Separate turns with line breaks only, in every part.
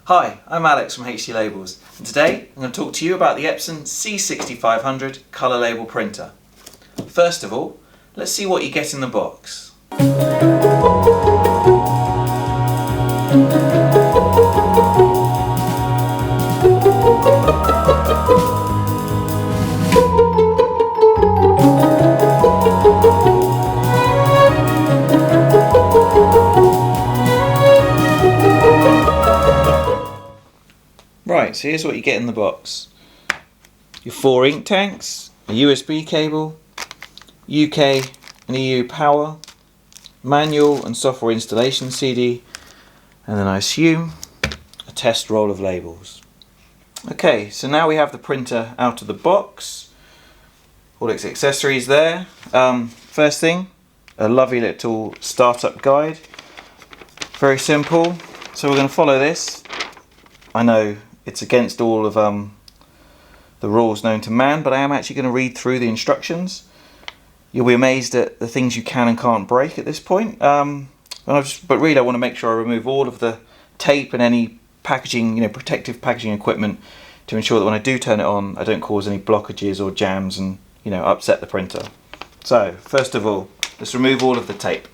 Hi, I'm Alex from HD Labels, and today I'm going to talk to you about the Epson C6500 colour label printer. First of all, let's see what you get in the box. Right, so here's what you get in the box. Your 4 ink tanks, a USB cable, UK and EU power, manual and software installation CD, and then I assume a test roll of labels. Okay, so now we have the printer out of the box, all its accessories there. First thing, a lovely little startup guide, very simple. So we're going to follow this. I know it's against all of the rules known to man, but I am actually going to read through the instructions. You'll be amazed at the things you can and can't break at this point. But really I want to make sure I remove all of the tape and any packaging, protective packaging equipment to ensure that when I do turn it on, I don't cause any blockages or jams and, upset the printer. So, first of all, let's remove all of the tape.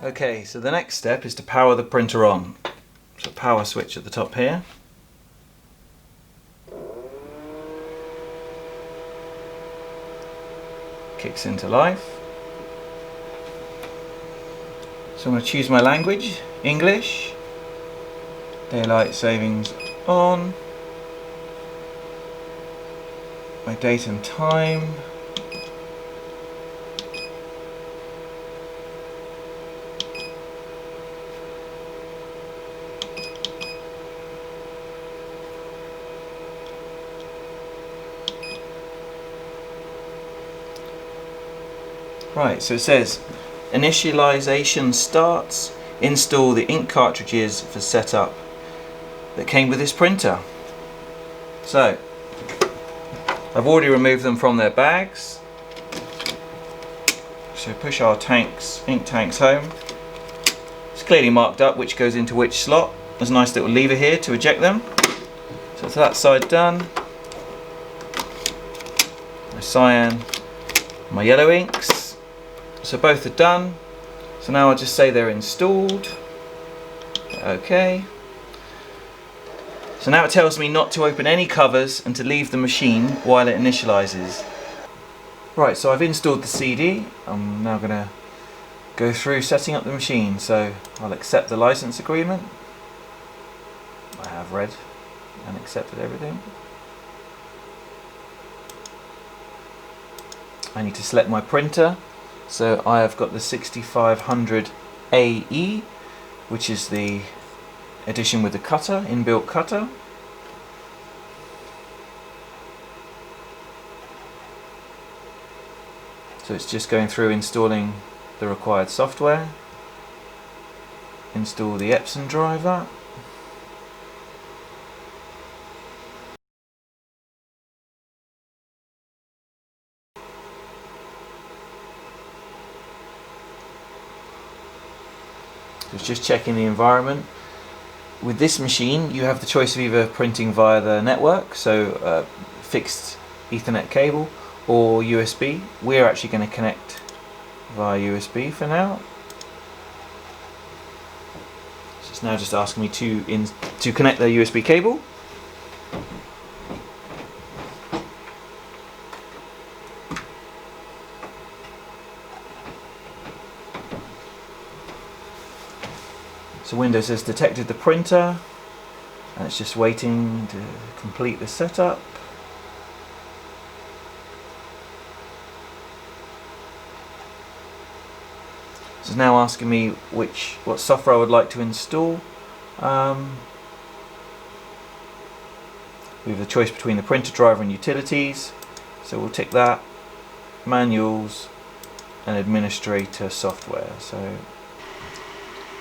Okay, so the next step is to power the printer on. So power switch at the top here. Kicks into life. So I'm going to choose my language, English. Daylight savings on. My date and time. Right, so it says initialization starts, install the ink cartridges for setup that came with this printer. So I've already removed them from their bags. So push our ink tanks home. It's clearly marked up which goes into which slot. There's a nice little lever here to eject them. So that's that side done. My cyan, my yellow inks. So both are done. So now I'll just say they're installed. Okay. So now it tells me not to open any covers and to leave the machine while it initializes. Right, so I've installed the CD. I'm now going to go through setting up the machine. So I'll accept the license agreement. I have read and accepted everything. I need to select my printer. So I have got the 6500 AE, which is the edition with the cutter, inbuilt cutter. So it's just going through installing the required software. Install the Epson driver. It's just checking the environment. With this machine you have the choice of either printing via the network, so fixed Ethernet cable, or USB. We're actually going to connect via USB for now. So it's now just asking me to connect the USB cable. So Windows has detected the printer and it's just waiting to complete the setup. It's now asking me what software I would like to install. We have the choice between the printer driver and utilities, so we'll tick that. Manuals and administrator software.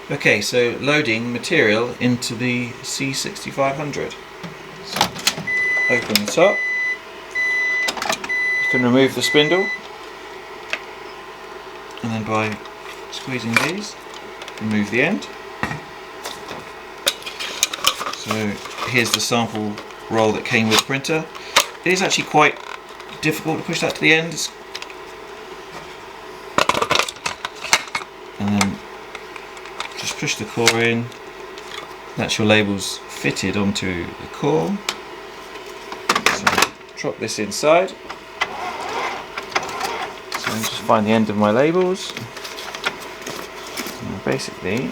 Okay, so loading material into the C6500. So open the top. You can remove the spindle, and then by squeezing these, remove the end. So here's the sample roll that came with the printer. It is actually quite difficult to push that to the end. And then just push the core in. That's your labels fitted onto the core. So drop this inside. So just find the end of my labels. And basically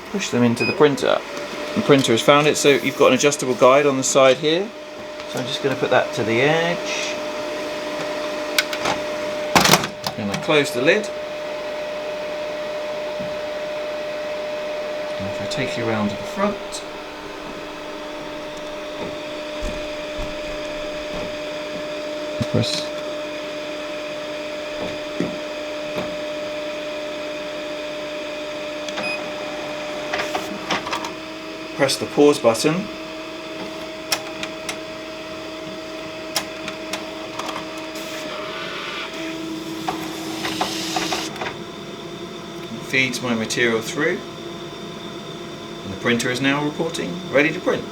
push them into the printer. The printer has found it, so you've got an adjustable guide on the side here. So I'm just going to put that to the edge. And I close the lid. And if I take you around to the front, press the pause button. Feeds my material through, and the printer is now reporting ready to print.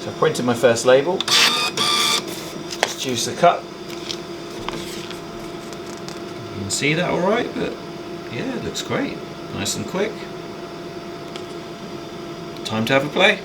So I've printed my first label. Just use the cut. You can see that alright, but yeah, it looks great. Nice and quick. Time to have a play.